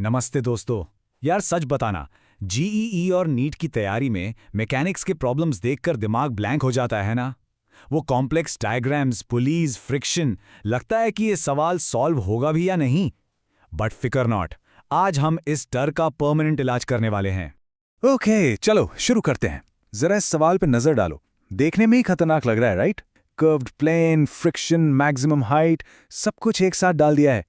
नमस्ते दोस्तों। यार सच बताना, जीईई और नीट की तैयारी में मैकेनिक्स के प्रॉब्लम्स देखकर दिमाग ब्लैंक हो जाता है ना। वो कॉम्प्लेक्स डायग्राम्स, पुलीज, फ्रिक्शन, लगता है कि ये सवाल सॉल्व होगा भी या नहीं। बट फिकर नॉट, आज हम इस डर का परमानेंट इलाज करने वाले हैं। ओके, चलो शुरू करते हैं। जरा इस सवाल पे नजर डालो। देखने में ही खतरनाक लग रहा है, right? Curved plane, friction, maximum height, सब कुछ एक साथ डाल दिया है।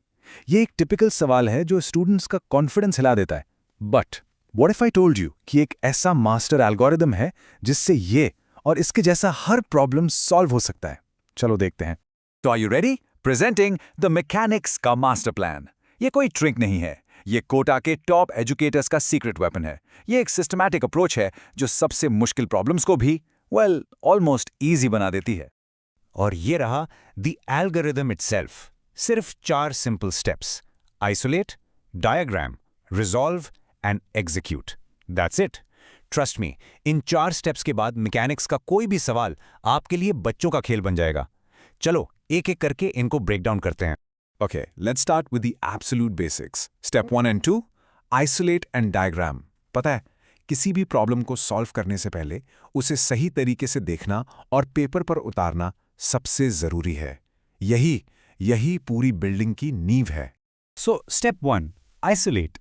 ये एक टिपिकल सवाल है जो स्टूडेंट्स का कॉन्फिडेंस हिला देता है। But what if I told you कि एक ऐसा मास्टर एल्गोरिदम है जिससे ये और इसके जैसा हर प्रॉब्लम सॉल्व हो सकता है। चलो देखते हैं। तो are you ready? Presenting the mechanics का मास्टर प्लान। ये कोई ट्रिक नहीं है, ये कोटा के टॉप एजुकेटर्स का सीक्रेट वेपन है। ये एक सिस्टमैटिक अप्रोच है जो सबसे मुश्किल प्रॉब्लम्स को भी ऑलमोस्ट इजी बना देती है। और ये रहा द एल्गोरिदम इटसेल्फ। सिर्फ 4 simple steps: isolate, diagram, resolve and execute. That's it. Trust me, in 4 steps के बाद मैकेनिक्स का कोई भी सवाल आपके लिए बच्चों का खेल बन जाएगा। चलो एक एक करके इनको ब्रेक डाउन करते हैं। Okay, let's start with the absolute basics. Step 1 and 2, isolate and diagram. पता है, किसी भी प्रॉब्लम को सॉल्व करने से पहले उसे सही तरीके से देखना और पेपर पर उतारना सबसे जरूरी है। यही पूरी बिल्डिंग की नींव है। So step 1, isolate.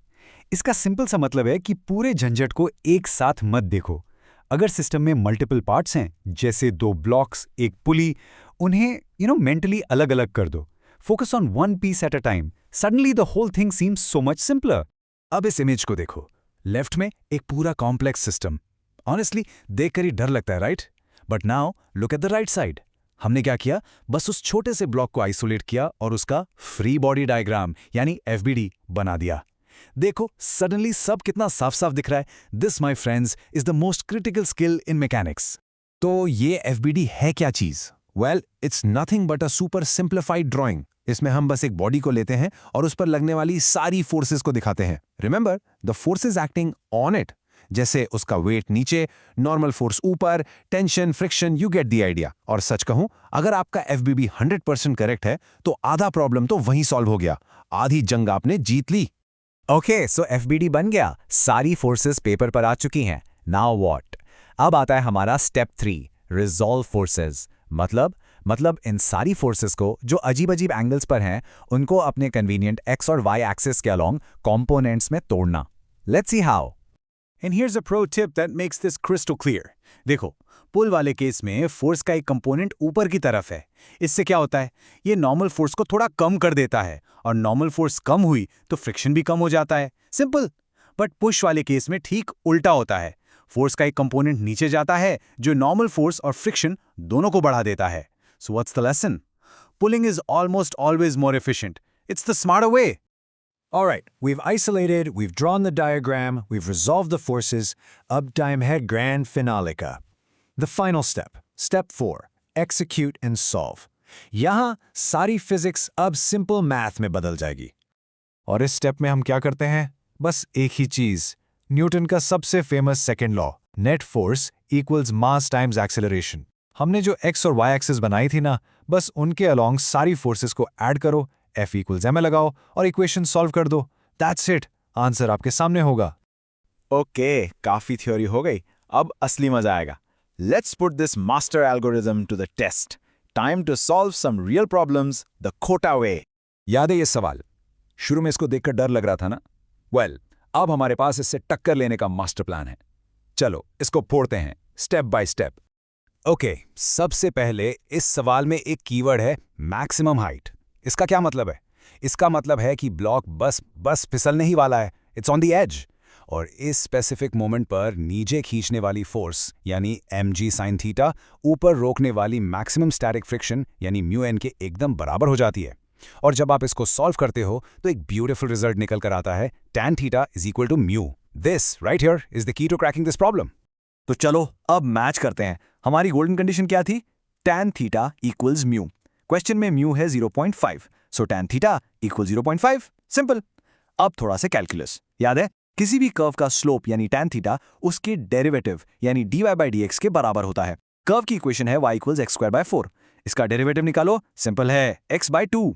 इसका सिंपल सा मतलब है कि पूरे झंझट को एक साथ मत देखो। अगर सिस्टम में मल्टीपल पार्ट्स हैं, जैसे 2 ब्लॉक्स, एक पुली, उन्हें मेंटली अलग अलग कर दो। Focus on one piece at a time. Suddenly the whole thing seems so much simpler. अब इस इमेज को देखो। लेफ्ट में एक पूरा कॉम्प्लेक्स सिस्टम। ऑनेस्टली देखकर ही डर लगता है, right? But now look at the right side. हमने क्या किया? बस उस छोटे से ब्लॉक को आइसोलेट किया और उसका फ्री बॉडी डायग्राम यानी एफबीडी बना दिया। देखो, सडनली सब कितना साफ साफ दिख रहा है। This my friends is the most critical skill in mechanics. तो ये एफबीडी है क्या चीज? Well, it's nothing but a super simplified drawing. इसमें हम बस एक बॉडी को लेते हैं और उस पर लगने वाली सारी फोर्सेस को दिखाते हैं। Remember the forces acting on it, जैसे उसका वेट नीचे, नॉर्मल फोर्स ऊपर, tension, friction, you get the idea. और सच कहूं, अगर आपका एफबीबी 100% करेक्ट है तो आधा प्रॉब्लम तो वहीं सॉल्व हो गया, आधी जंग आपने जीत ली। ओके, सो एफबीडी बन गया, सारी फोर्सेस पेपर पर आ चुकी हैं। Now what? अब आता है हमारा स्टेप 3, रिजॉल्व फोर्सेस। मतलब इन सारी फोर्सेस को जो अजीब अजीब एंगल्स पर हैं, उनको अपने कन्वीनियंट एक्स और वाई एक्सिस के अलोंग कंपोनेंट्स में तोड़ना। Let's see how. And here's a pro tip that makes this crystal clear. देखो, पुल वाले केस में फोर्स का एक कंपोनेंट ऊपर की तरफ है। इससे क्या होता है? ये नॉर्मल फोर्स को थोड़ा कम कर देता है, और नॉर्मल फोर्स कम हुई तो फ्रिक्शन भी कम हो जाता है। सिंपल। बट पुश वाले केस में ठीक उल्टा होता है। फोर्स का एक कंपोनेंट नीचे जाता है जो नॉर्मल फोर्स और फ्रिक्शन दोनों को बढ़ा देता है। So what's the lesson? Pulling is almost always more efficient. It's the smarter way. Alright, we've isolated, we've drawn the diagram, we've resolved the forces. Ab time hai grand finale ka. The final step, step 4, execute and solve. यहाँ सारी physics अब simple math में बदल जाएगी। और इस step में हम क्या करते हैं? बस एक ही चीज, न्यूटन का सबसे famous second law, net force equals मास टाइम्स एक्सेलरेशन। हमने जो एक्स और वाई एक्सिस बनाई थी ना, बस उनके अलोंग सारी फोर्सेस को ऐड करो, F इक्वल्स ma लगाओ और इक्वेशन सॉल्व कर दो। दैट्स इट, आंसर आपके सामने होगा। ओके, काफी थ्योरी हो गई, अब असली मजा आएगा। Let's put this master algorithm to the test. Time to solve some real problems the Kota way. याद है ये सवाल? शुरू में इसको देखकर डर लग रहा था ना? अब हमारे पास इससे टक्कर लेने का मास्टर प्लान है। चलो इसको फोड़ते हैं स्टेप बाय स्टेप। ओके, सबसे पहले इस सवाल में एक कीवर्ड है मैक्सिमम हाइट। इसका क्या मतलब है? इसका मतलब है कि ब्लॉक बस फिसलने ही वाला है, इट्स ऑन द एज। और इस स्पेसिफिक मोमेंट पर नीचे खींचने वाली फोर्स यानी mg sin थीटा ऊपर रोकने वाली मैक्सिमम स्टैटिक फ्रिक्शन यानी μn के एकदम बराबर हो जाती है। और जब आप इसको सॉल्व करते हो तो एक ब्यूटीफुल रिजल्ट निकल कर आता है, tan theta is equal to mu. This right here is the key to cracking this problem. तो चलो अब मैच करते हैं। हमारी गोल्डन कंडीशन क्या थी? tan theta equals mu. Question में म्यू है 0.5, सो tan थीटा इक्वल 0.5। सिंपल। अब थोड़ा सा कैलकुलस। याद है, किसी भी कर्व का स्लोप यानी tan थीटा उसके डेरिवेटिव यानी dy/dx के बराबर होता है। कर्व की इक्वेशन है y इक्वल्स x²/4। इसका डेरिवेटिव निकालो, सिंपल है x/2।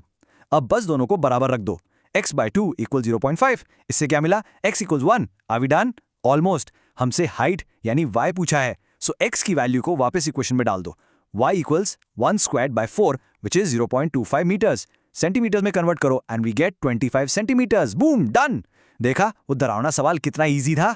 अब बस दोनों को बराबर रख दो। x by 2 equals 0.5. इससे क्या मिला? x equals 1. Are we done? Almost. हमसे हाइट यानी y पूछा है, सो x की वैल्यू को वापस इक्वेशन में डाल दो. y equals 1 squared by 4 which is 0.25 meters. Centimeters में कन्वर्ट करो and we get 25 centimeters. Boom, done. देखा वो डरावना सवाल कितना इजी था.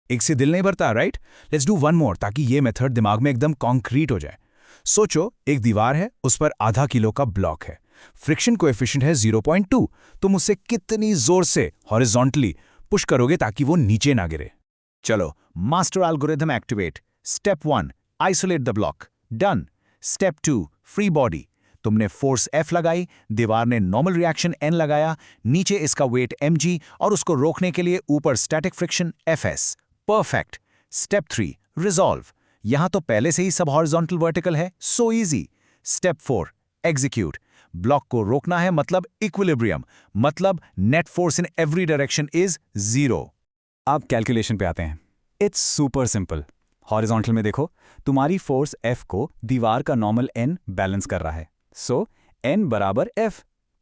एक से दिल नहीं भरता, right? Let's do one more ताकि ये मेथड दिमाग में एकदम कॉन्क्रीट हो जाए. सोचो, एक दीवार है, उस पर आधा किलो का ब्लॉक है. फ्रिक्शन कोएफिशिएंट है 0.2. तुम उसे कितनी जोर से हॉरिजॉन्टली पुश करोगे ताकि वो नीचे ना गिरे? चलो, master algorithm activate. Step 1, isolate the block. Done. Step 2, free body. तुमने फोर्स F लगाई, दीवार ने नॉर्मल रिएक्शन N लगाया, नीचे इसका वेट mg और उसको रोकने के लिए ऊपर static friction Fs. Perfect. Step 3, resolve. यहां तो पहले से ही सब हॉरिजॉन्टल वर्टिकल है, so easy. Step 4, execute. Block को रोकना है मतलब इक्विलिब्रियम, मतलब net force in every direction is 0. अब कैलकुलेशन पे आते हैं. It's super simple. हॉरिजॉन्टल में देखो, तुम्हारी फोर्स F को दीवार का नॉर्मल N बैलेंस कर रहा है, सो N बराबर F.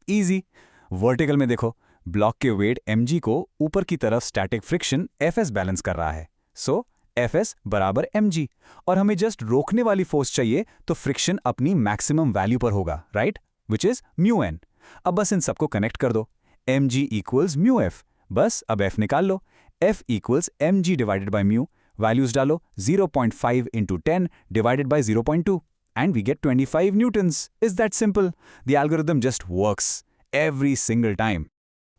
इजी. वर्टिकल में देखो, ब्लॉक के वेट mg को ऊपर की तरफ स्टैटिक फ्रिक्शन Fs बैलेंस कर रहा है, सो Fs बराबर mg. और हमें जस्ट रोकने वाली फोर्स चाहिए, तो फ्रिक्शन अपनी मैक्सिमम वैल्यू पर होगा, राइट, विच इज μn. अब बस इन सबको कनेक्ट कर दो. mg equals μf. बस अब F निकाल लो. F equals mg divided by mu. Values डालो. 0.5 into 10 divided by 0.2 and we get 25 newtons. Is that simple? The algorithm just works every single time.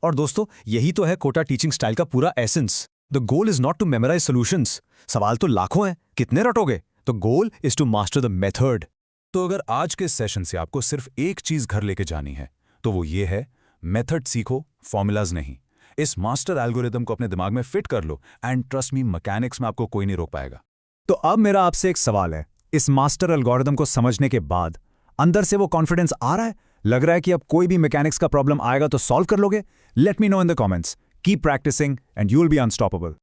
और दोस्तों, यही तो है कोटा टीचिंग स्टाइल का पूरा essence. The goal is not to memorise solutions. सवाल तो लाखों हैं, कितने रटोगे? The goal is to master the method. तो अगर आज के सेशन से आपको सिर्फ एक चीज घर लेके जानी है, तो वो ये है, मेथड सीखो, फॉर्मूलाज नहीं. इस मास्टर एल्गोरिथम को अपने दिमाग में फिट कर लो एंड ट्रस्ट मी, मैकेनिक्स में आपको कोई नहीं रोक पाएगा. तो अब मेरा आपसे एक सवाल है. इस मास्टर एल्गोरिथम को समझने के बाद अंदर से वो कॉन्फिडेंस आ रहा है? लग रहा है कि अब कोई भी मैकेनिक्स का प्रॉब्लम आएगा तो सॉल्व कर लोगे? Let me know in the comments. Keep practicing and you will be unstoppable.